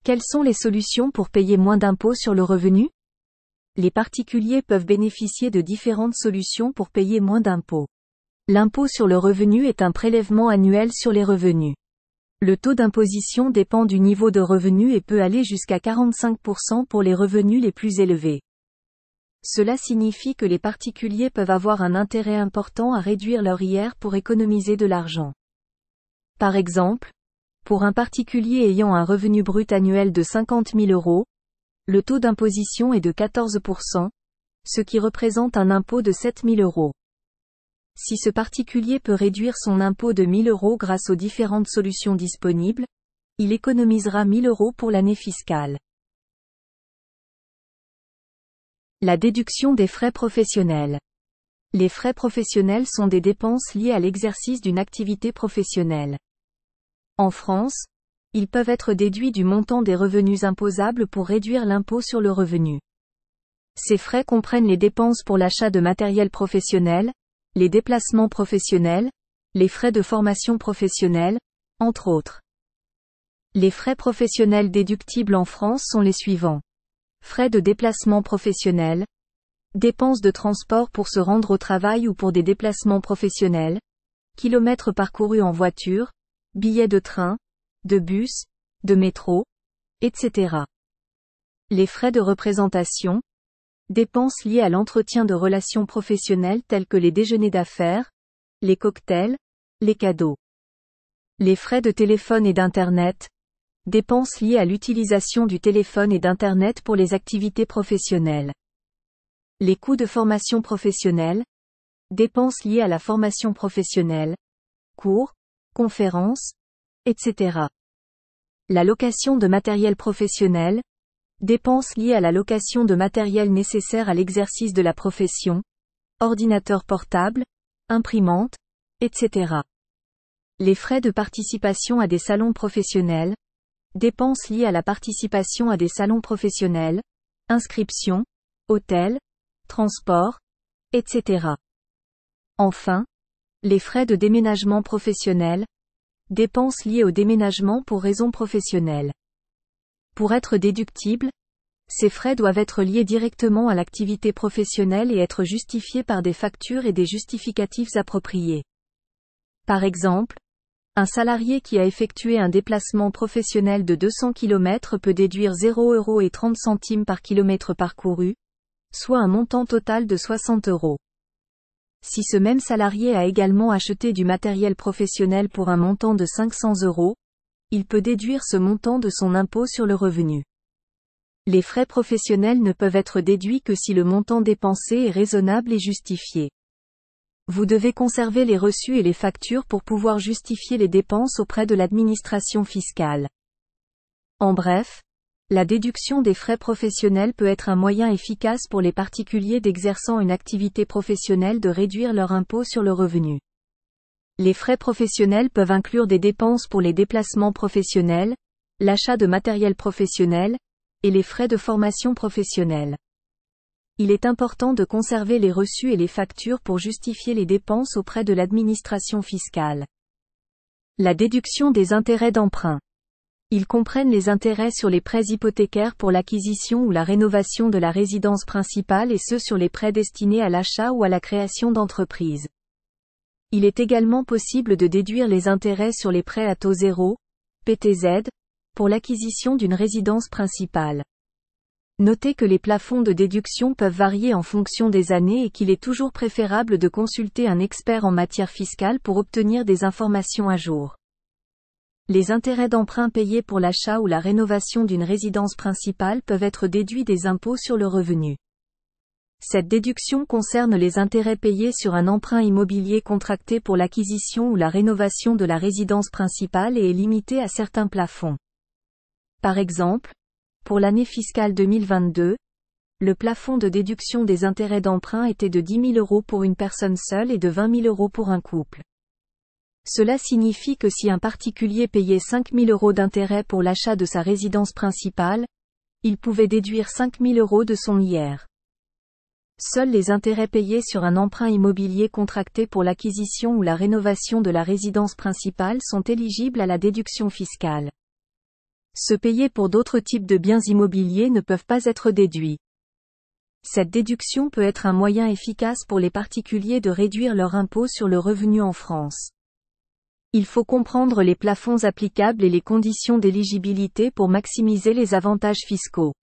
Quelles sont les solutions pour payer moins d'impôts sur le revenu? Les particuliers peuvent bénéficier de différentes solutions pour payer moins d'impôts. L'impôt sur le revenu est un prélèvement annuel sur les revenus. Le taux d'imposition dépend du niveau de revenu et peut aller jusqu'à 45% pour les revenus les plus élevés. Cela signifie que les particuliers peuvent avoir un intérêt important à réduire leur IR pour économiser de l'argent. Par exemple, pour un particulier ayant un revenu brut annuel de 50 000 €, le taux d'imposition est de 14%, ce qui représente un impôt de 7 000 €. Si ce particulier peut réduire son impôt de 1 000 € grâce aux différentes solutions disponibles, il économisera 1 000 € pour l'année fiscale. La déduction des frais professionnels. Les frais professionnels sont des dépenses liées à l'exercice d'une activité professionnelle. En France, ils peuvent être déduits du montant des revenus imposables pour réduire l'impôt sur le revenu. Ces frais comprennent les dépenses pour l'achat de matériel professionnel, les déplacements professionnels, les frais de formation professionnelle, entre autres. Les frais professionnels déductibles en France sont les suivants. Frais de déplacement professionnel, dépenses de transport pour se rendre au travail ou pour des déplacements professionnels, kilomètres parcourus en voiture, billets de train, de bus, de métro, etc. Les frais de représentation, dépenses liées à l'entretien de relations professionnelles telles que les déjeuners d'affaires, les cocktails, les cadeaux. Les frais de téléphone et d'Internet, dépenses liées à l'utilisation du téléphone et d'Internet pour les activités professionnelles. Les coûts de formation professionnelle, dépenses liées à la formation professionnelle, cours, conférences, etc. La location de matériel professionnel, dépenses liées à la location de matériel nécessaire à l'exercice de la profession, ordinateur portable, imprimante, etc. Les frais de participation à des salons professionnels, dépenses liées à la participation à des salons professionnels, inscription, hôtel, transport, etc. Enfin, les frais de déménagement professionnel, dépenses liées au déménagement pour raisons professionnelles. Pour être déductibles, ces frais doivent être liés directement à l'activité professionnelle et être justifiés par des factures et des justificatifs appropriés. Par exemple, un salarié qui a effectué un déplacement professionnel de 200 km peut déduire 0,30 € par kilomètre parcouru, soit un montant total de 60 €. Si ce même salarié a également acheté du matériel professionnel pour un montant de 500 €, il peut déduire ce montant de son impôt sur le revenu. Les frais professionnels ne peuvent être déduits que si le montant dépensé est raisonnable et justifié. Vous devez conserver les reçus et les factures pour pouvoir justifier les dépenses auprès de l'administration fiscale. En bref, la déduction des frais professionnels peut être un moyen efficace pour les particuliers d'exerçant une activité professionnelle de réduire leur impôt sur le revenu. Les frais professionnels peuvent inclure des dépenses pour les déplacements professionnels, l'achat de matériel professionnel, et les frais de formation professionnelle. Il est important de conserver les reçus et les factures pour justifier les dépenses auprès de l'administration fiscale. La déduction des intérêts d'emprunt. Ils comprennent les intérêts sur les prêts hypothécaires pour l'acquisition ou la rénovation de la résidence principale et ceux sur les prêts destinés à l'achat ou à la création d'entreprises. Il est également possible de déduire les intérêts sur les prêts à taux zéro, PTZ, pour l'acquisition d'une résidence principale. Notez que les plafonds de déduction peuvent varier en fonction des années et qu'il est toujours préférable de consulter un expert en matière fiscale pour obtenir des informations à jour. Les intérêts d'emprunt payés pour l'achat ou la rénovation d'une résidence principale peuvent être déduits des impôts sur le revenu. Cette déduction concerne les intérêts payés sur un emprunt immobilier contracté pour l'acquisition ou la rénovation de la résidence principale et est limitée à certains plafonds. Par exemple, pour l'année fiscale 2022, le plafond de déduction des intérêts d'emprunt était de 10 000 € pour une personne seule et de 20 000 € pour un couple. Cela signifie que si un particulier payait 5 000 € d'intérêts pour l'achat de sa résidence principale, il pouvait déduire 5 000 € de son IR. Seuls les intérêts payés sur un emprunt immobilier contracté pour l'acquisition ou la rénovation de la résidence principale sont éligibles à la déduction fiscale. Ceux payés pour d'autres types de biens immobiliers ne peuvent pas être déduits. Cette déduction peut être un moyen efficace pour les particuliers de réduire leur impôt sur le revenu en France. Il faut comprendre les plafonds applicables et les conditions d'éligibilité pour maximiser les avantages fiscaux.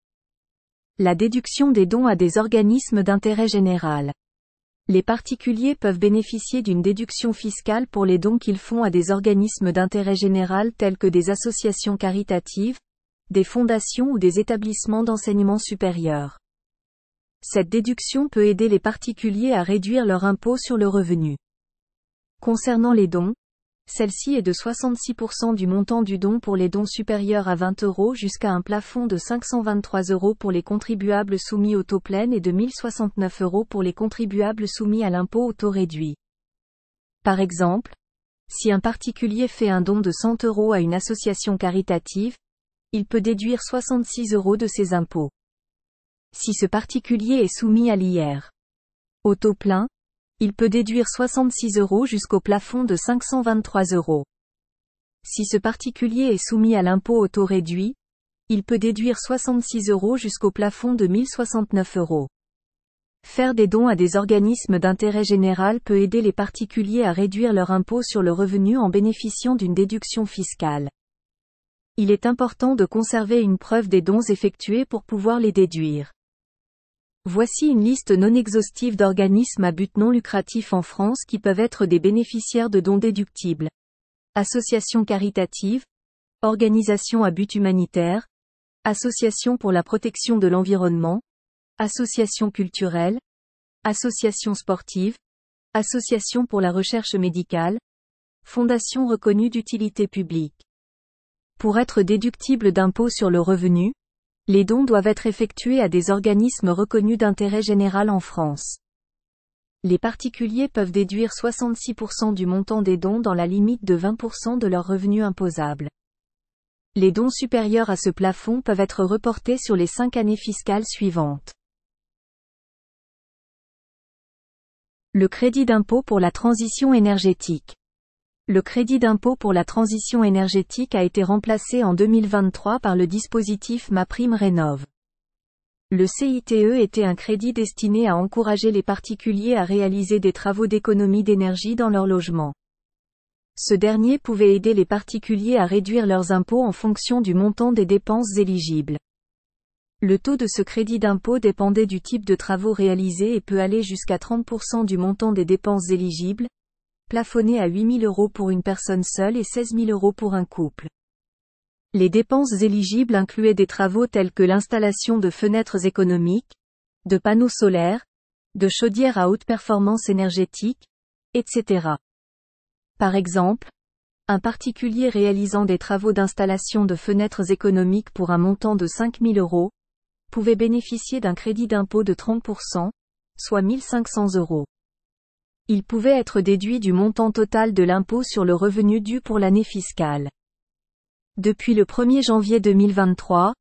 La déduction des dons à des organismes d'intérêt général. Les particuliers peuvent bénéficier d'une déduction fiscale pour les dons qu'ils font à des organismes d'intérêt général tels que des associations caritatives, des fondations ou des établissements d'enseignement supérieur. Cette déduction peut aider les particuliers à réduire leur impôt sur le revenu. Concernant les dons, celle-ci est de 66% du montant du don pour les dons supérieurs à 20 € jusqu'à un plafond de 523 € pour les contribuables soumis au taux plein et de 1069 € pour les contribuables soumis à l'impôt au taux réduit. Par exemple, si un particulier fait un don de 100 € à une association caritative, il peut déduire 66 € de ses impôts. Si ce particulier est soumis à l'IR au taux plein, il peut déduire 66 € jusqu'au plafond de 523 €. Si ce particulier est soumis à l'impôt au taux réduit, il peut déduire 66 € jusqu'au plafond de 1069 €. Faire des dons à des organismes d'intérêt général peut aider les particuliers à réduire leur impôt sur le revenu en bénéficiant d'une déduction fiscale. Il est important de conserver une preuve des dons effectués pour pouvoir les déduire. Voici une liste non exhaustive d'organismes à but non lucratif en France qui peuvent être des bénéficiaires de dons déductibles. Associations caritatives, organisations à but humanitaire, associations pour la protection de l'environnement, associations culturelles, associations sportives, associations pour la recherche médicale, fondations reconnues d'utilité publique. Pour être déductibles d'impôt sur le revenu, les dons doivent être effectués à des organismes reconnus d'intérêt général en France. Les particuliers peuvent déduire 66% du montant des dons dans la limite de 20% de leurs revenus imposables. Les dons supérieurs à ce plafond peuvent être reportés sur les 5 années fiscales suivantes. Le crédit d'impôt pour la transition énergétique. Le crédit d'impôt pour la transition énergétique a été remplacé en 2023 par le dispositif MaPrimeRénov'. Le CITE était un crédit destiné à encourager les particuliers à réaliser des travaux d'économie d'énergie dans leur logement. Ce dernier pouvait aider les particuliers à réduire leurs impôts en fonction du montant des dépenses éligibles. Le taux de ce crédit d'impôt dépendait du type de travaux réalisés et peut aller jusqu'à 30% du montant des dépenses éligibles, plafonné à 8 000 € pour une personne seule et 16 000 € pour un couple. Les dépenses éligibles incluaient des travaux tels que l'installation de fenêtres économiques, de panneaux solaires, de chaudières à haute performance énergétique, etc. Par exemple, un particulier réalisant des travaux d'installation de fenêtres économiques pour un montant de 5 000 € pouvait bénéficier d'un crédit d'impôt de 30%, soit 1 500 €. Il pouvait être déduit du montant total de l'impôt sur le revenu dû pour l'année fiscale. Depuis le 1er janvier 2023,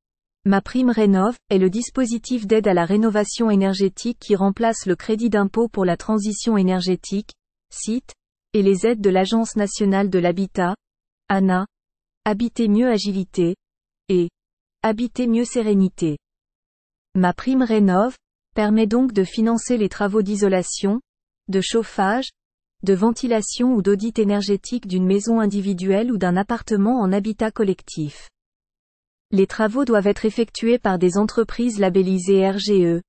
MaPrimeRénov' est le dispositif d'aide à la rénovation énergétique qui remplace le crédit d'impôt pour la transition énergétique, CIT, et les aides de l'Agence nationale de l'habitat, ANA, Habiter mieux agilité, et Habiter mieux sérénité. MaPrimeRénov' permet donc de financer les travaux d'isolation, de chauffage, de ventilation ou d'audit énergétique d'une maison individuelle ou d'un appartement en habitat collectif. Les travaux doivent être effectués par des entreprises labellisées RGE,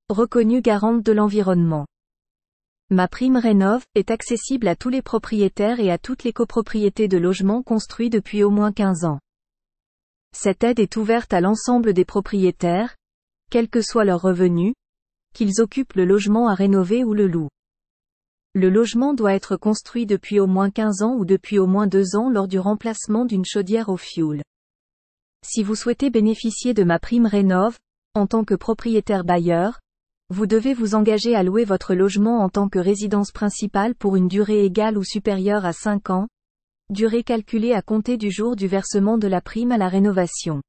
reconnues garantes de l'environnement. MaPrimeRénov' est accessible à tous les propriétaires et à toutes les copropriétés de logements construits depuis au moins 15 ans. Cette aide est ouverte à l'ensemble des propriétaires, quels que soient leurs revenus, qu'ils occupent le logement à rénover ou le louent. Le logement doit être construit depuis au moins 15 ans ou depuis au moins 2 ans lors du remplacement d'une chaudière au fioul. Si vous souhaitez bénéficier de MaPrimeRénov', en tant que propriétaire bailleur, vous devez vous engager à louer votre logement en tant que résidence principale pour une durée égale ou supérieure à 5 ans, durée calculée à compter du jour du versement de la prime à la rénovation.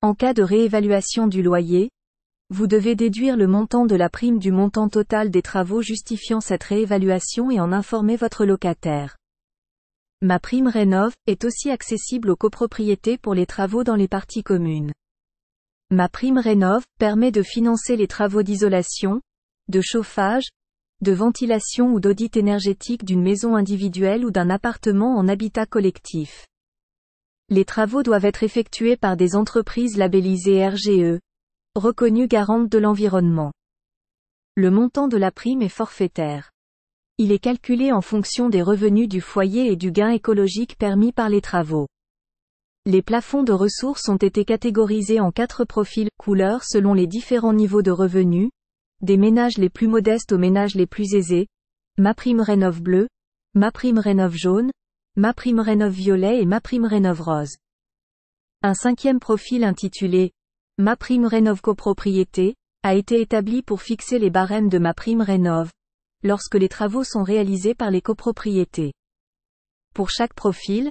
En cas de réévaluation du loyer, vous devez déduire le montant de la prime du montant total des travaux justifiant cette réévaluation et en informer votre locataire. MaPrimeRénov' est aussi accessible aux copropriétés pour les travaux dans les parties communes. MaPrimeRénov' permet de financer les travaux d'isolation, de chauffage, de ventilation ou d'audit énergétique d'une maison individuelle ou d'un appartement en habitat collectif. Les travaux doivent être effectués par des entreprises labellisées RGE, reconnues garantes de l'environnement. Le montant de la prime est forfaitaire. Il est calculé en fonction des revenus du foyer et du gain écologique permis par les travaux. Les plafonds de ressources ont été catégorisés en 4 profils, couleurs selon les différents niveaux de revenus, des ménages les plus modestes aux ménages les plus aisés, MaPrimeRénov' bleu, MaPrimeRénov' jaune, MaPrimeRénov' violet et MaPrimeRénov' rose. Un 5e profil intitulé MaPrimeRénov' copropriété a été établi pour fixer les barèmes de MaPrimeRénov' lorsque les travaux sont réalisés par les copropriétés. Pour chaque profil,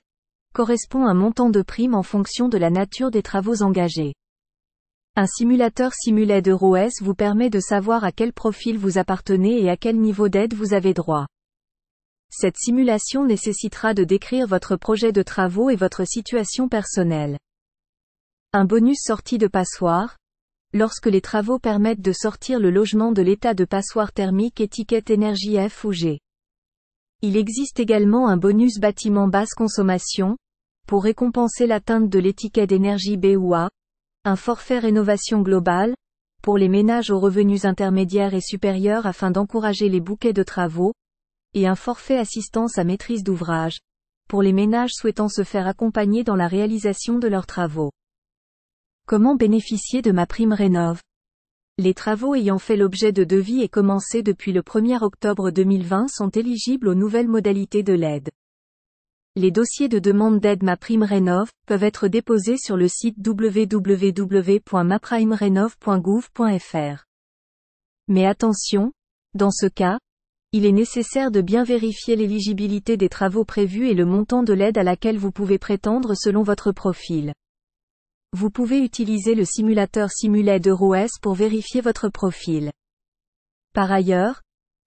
correspond un montant de prime en fonction de la nature des travaux engagés. Un simulateur Simuled EuroS vous permet de savoir à quel profil vous appartenez et à quel niveau d'aide vous avez droit. Cette simulation nécessitera de décrire votre projet de travaux et votre situation personnelle. Un bonus sortie de passoire, lorsque les travaux permettent de sortir le logement de l'état de passoire thermique étiquette énergie F ou G. Il existe également un bonus bâtiment basse consommation, pour récompenser l'atteinte de l'étiquette énergie B ou A, un forfait rénovation globale, pour les ménages aux revenus intermédiaires et supérieurs afin d'encourager les bouquets de travaux, et un forfait assistance à maîtrise d'ouvrage, pour les ménages souhaitant se faire accompagner dans la réalisation de leurs travaux. Comment bénéficier de MaPrimeRénov'? Les travaux ayant fait l'objet de devis et commencé depuis le 1er octobre 2020 sont éligibles aux nouvelles modalités de l'aide. Les dossiers de demande d'aide MaPrimeRénov' peuvent être déposés sur le site www.maprimerenov.gouv.fr. Mais attention, dans ce cas, il est nécessaire de bien vérifier l'éligibilité des travaux prévus et le montant de l'aide à laquelle vous pouvez prétendre selon votre profil. Vous pouvez utiliser le simulateur Simuled EuroS pour vérifier votre profil. Par ailleurs,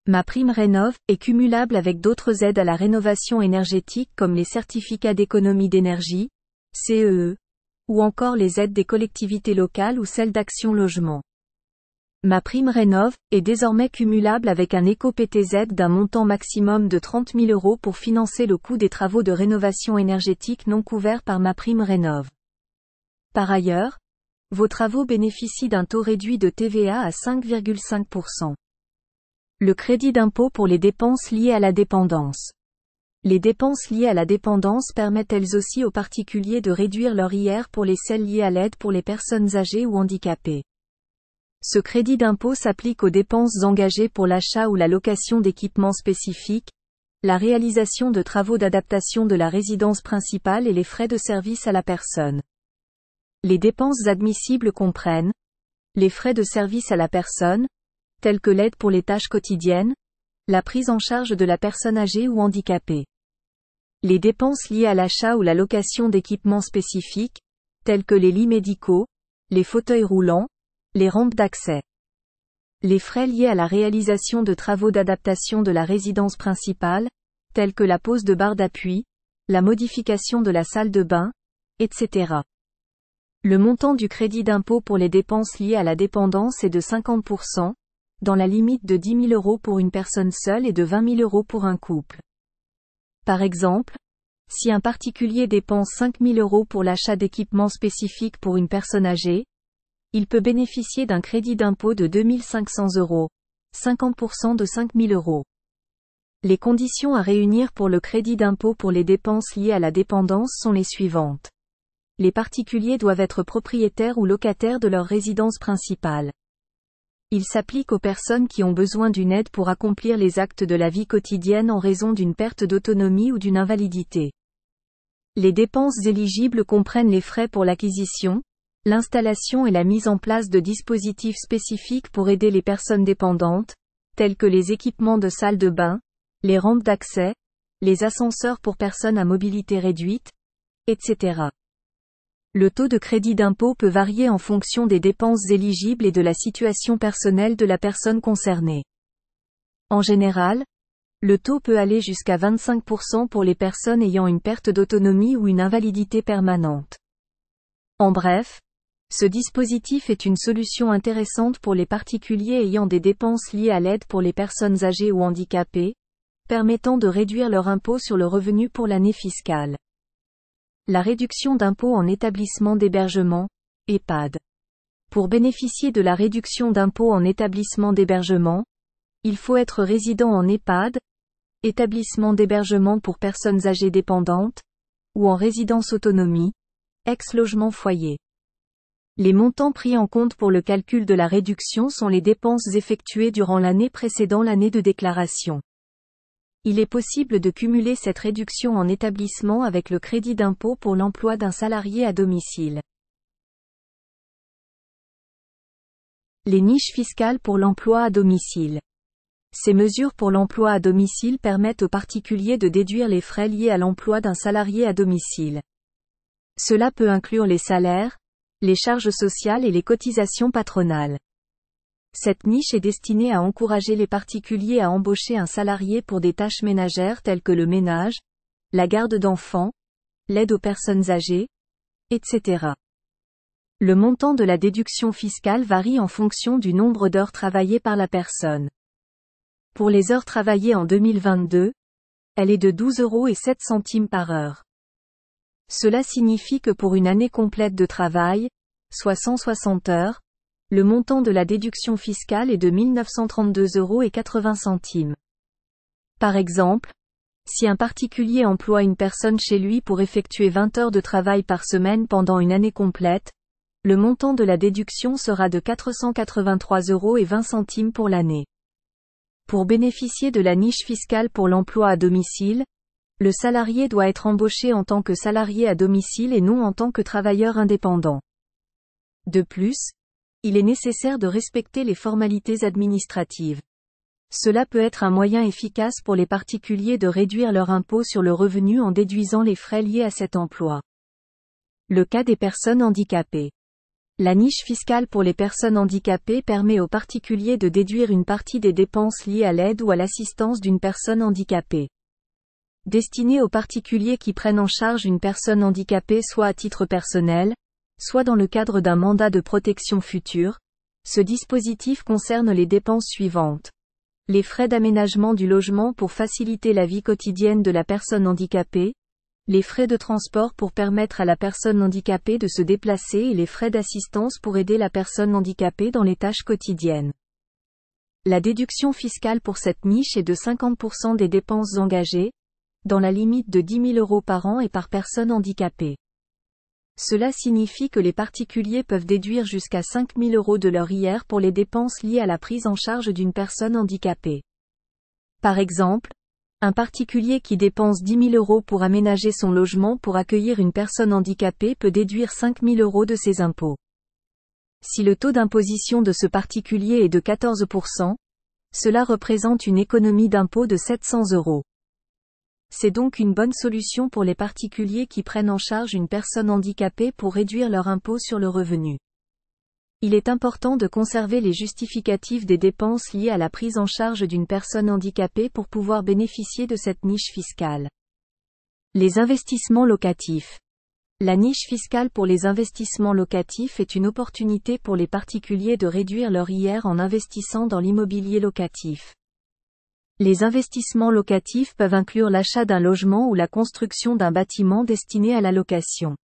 MaPrimeRénov' est cumulable avec d'autres aides à la rénovation énergétique comme les certificats d'économie d'énergie, CEE, ou encore les aides des collectivités locales ou celles d'Action Logement. MaPrimeRénov' est désormais cumulable avec un éco-PTZ d'un montant maximum de 30 000 € pour financer le coût des travaux de rénovation énergétique non couverts par MaPrimeRénov'. Par ailleurs, vos travaux bénéficient d'un taux réduit de TVA à 5,5%. Le crédit d'impôt pour les dépenses liées à la dépendance. Les dépenses liées à la dépendance permettent elles aussi aux particuliers de réduire leur IR pour les celles liées à l'aide pour les personnes âgées ou handicapées. Ce crédit d'impôt s'applique aux dépenses engagées pour l'achat ou la location d'équipements spécifiques, la réalisation de travaux d'adaptation de la résidence principale et les frais de service à la personne. Les dépenses admissibles comprennent les frais de service à la personne, tels que l'aide pour les tâches quotidiennes, la prise en charge de la personne âgée ou handicapée. Les dépenses liées à l'achat ou la location d'équipements spécifiques, tels que les lits médicaux, les fauteuils roulants, les rampes d'accès. Les frais liés à la réalisation de travaux d'adaptation de la résidence principale, tels que la pose de barre d'appui, la modification de la salle de bain, etc. Le montant du crédit d'impôt pour les dépenses liées à la dépendance est de 50%, dans la limite de 10 000 € pour une personne seule et de 20 000 € pour un couple. Par exemple, si un particulier dépense 5 000 € pour l'achat d'équipements spécifiques pour une personne âgée, il peut bénéficier d'un crédit d'impôt de 2 500 €, 50% de 5 000 €. Les conditions à réunir pour le crédit d'impôt pour les dépenses liées à la dépendance sont les suivantes. Les particuliers doivent être propriétaires ou locataires de leur résidence principale. Il s'applique aux personnes qui ont besoin d'une aide pour accomplir les actes de la vie quotidienne en raison d'une perte d'autonomie ou d'une invalidité. Les dépenses éligibles comprennent les frais pour l'acquisition, l'installation et la mise en place de dispositifs spécifiques pour aider les personnes dépendantes, tels que les équipements de salle de bain, les rampes d'accès, les ascenseurs pour personnes à mobilité réduite, etc. Le taux de crédit d'impôt peut varier en fonction des dépenses éligibles et de la situation personnelle de la personne concernée. En général, Le taux peut aller jusqu'à 25% pour les personnes ayant une perte d'autonomie ou une invalidité permanente. En bref, ce dispositif est une solution intéressante pour les particuliers ayant des dépenses liées à l'aide pour les personnes âgées ou handicapées, permettant de réduire leur impôt sur le revenu pour l'année fiscale. La réduction d'impôt en établissement d'hébergement, EHPAD. Pour bénéficier de la réduction d'impôt en établissement d'hébergement, il faut être résident en EHPAD, établissement d'hébergement pour personnes âgées dépendantes, ou en résidence autonomie, ex-logement foyer. Les montants pris en compte pour le calcul de la réduction sont les dépenses effectuées durant l'année précédant l'année de déclaration. Il est possible de cumuler cette réduction en établissement avec le crédit d'impôt pour l'emploi d'un salarié à domicile. Les niches fiscales pour l'emploi à domicile. Ces mesures pour l'emploi à domicile permettent aux particuliers de déduire les frais liés à l'emploi d'un salarié à domicile. Cela peut inclure les salaires, les charges sociales et les cotisations patronales. Cette niche est destinée à encourager les particuliers à embaucher un salarié pour des tâches ménagères telles que le ménage, la garde d'enfants, l'aide aux personnes âgées, etc. Le montant de la déduction fiscale varie en fonction du nombre d'heures travaillées par la personne. Pour les heures travaillées en 2022, elle est de 12,07 € par heure. Cela signifie que pour une année complète de travail, soit 160 heures, le montant de la déduction fiscale est de 1 932,80 €. Par exemple, si un particulier emploie une personne chez lui pour effectuer 20 heures de travail par semaine pendant une année complète, le montant de la déduction sera de 483,20 € pour l'année. Pour bénéficier de la niche fiscale pour l'emploi à domicile, le salarié doit être embauché en tant que salarié à domicile et non en tant que travailleur indépendant. De plus, il est nécessaire de respecter les formalités administratives. Cela peut être un moyen efficace pour les particuliers de réduire leur impôt sur le revenu en déduisant les frais liés à cet emploi. Le cas des personnes handicapées. La niche fiscale pour les personnes handicapées permet aux particuliers de déduire une partie des dépenses liées à l'aide ou à l'assistance d'une personne handicapée. Destinée aux particuliers qui prennent en charge une personne handicapée soit à titre personnel, soit dans le cadre d'un mandat de protection future, ce dispositif concerne les dépenses suivantes. Les frais d'aménagement du logement pour faciliter la vie quotidienne de la personne handicapée, les frais de transport pour permettre à la personne handicapée de se déplacer et les frais d'assistance pour aider la personne handicapée dans les tâches quotidiennes. La déduction fiscale pour cette niche est de 50% des dépenses engagées, dans la limite de 10 000 € par an et par personne handicapée. Cela signifie que les particuliers peuvent déduire jusqu'à 5 000 € de leur IR pour les dépenses liées à la prise en charge d'une personne handicapée. Par exemple, un particulier qui dépense 10 000 € pour aménager son logement pour accueillir une personne handicapée peut déduire 5 000 € de ses impôts. Si le taux d'imposition de ce particulier est de 14%, cela représente une économie d'impôt de 700 €. C'est donc une bonne solution pour les particuliers qui prennent en charge une personne handicapée pour réduire leur impôt sur le revenu. Il est important de conserver les justificatifs des dépenses liées à la prise en charge d'une personne handicapée pour pouvoir bénéficier de cette niche fiscale. Les investissements locatifs. La niche fiscale pour les investissements locatifs est une opportunité pour les particuliers de réduire leur IR en investissant dans l'immobilier locatif. Les investissements locatifs peuvent inclure l'achat d'un logement ou la construction d'un bâtiment destiné à la location.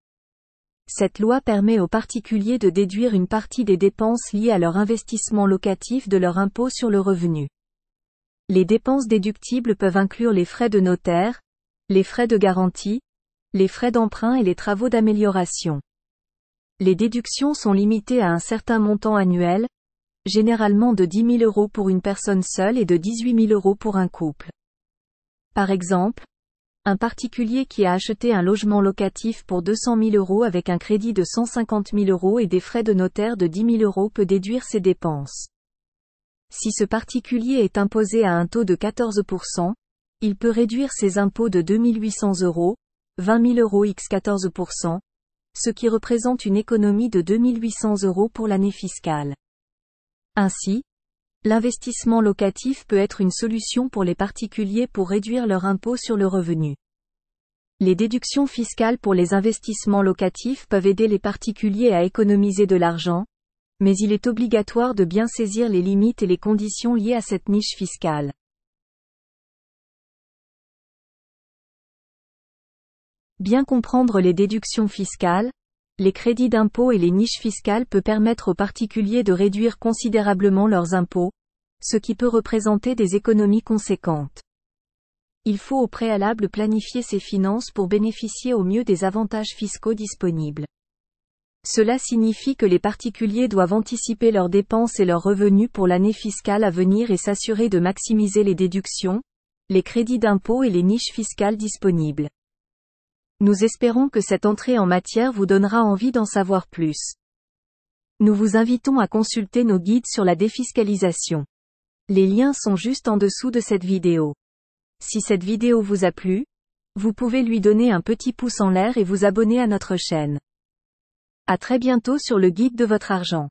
Cette loi permet aux particuliers de déduire une partie des dépenses liées à leur investissement locatif de leur impôt sur le revenu. Les dépenses déductibles peuvent inclure les frais de notaire, les frais de garantie, les frais d'emprunt et les travaux d'amélioration. Les déductions sont limitées à un certain montant annuel, généralement de 10 000 € pour une personne seule et de 18 000 € pour un couple. Par exemple, un particulier qui a acheté un logement locatif pour 200 000 € avec un crédit de 150 000 € et des frais de notaire de 10 000 € peut déduire ses dépenses. Si ce particulier est imposé à un taux de 14%, il peut réduire ses impôts de 2 800 €, 20 000 € x 14%, ce qui représente une économie de 2 800 € pour l'année fiscale. Ainsi, l'investissement locatif peut être une solution pour les particuliers pour réduire leur impôt sur le revenu. Les déductions fiscales pour les investissements locatifs peuvent aider les particuliers à économiser de l'argent, mais il est obligatoire de bien saisir les limites et les conditions liées à cette niche fiscale. Bien comprendre les déductions fiscales, les crédits d'impôt et les niches fiscales peut permettre aux particuliers de réduire considérablement leurs impôts, ce qui peut représenter des économies conséquentes. Il faut au préalable planifier ses finances pour bénéficier au mieux des avantages fiscaux disponibles. Cela signifie que les particuliers doivent anticiper leurs dépenses et leurs revenus pour l'année fiscale à venir et s'assurer de maximiser les déductions, les crédits d'impôt et les niches fiscales disponibles. Nous espérons que cette entrée en matière vous donnera envie d'en savoir plus. Nous vous invitons à consulter nos guides sur la défiscalisation. Les liens sont juste en dessous de cette vidéo. Si cette vidéo vous a plu, vous pouvez lui donner un petit pouce en l'air et vous abonner à notre chaîne. À très bientôt sur le guide de votre argent.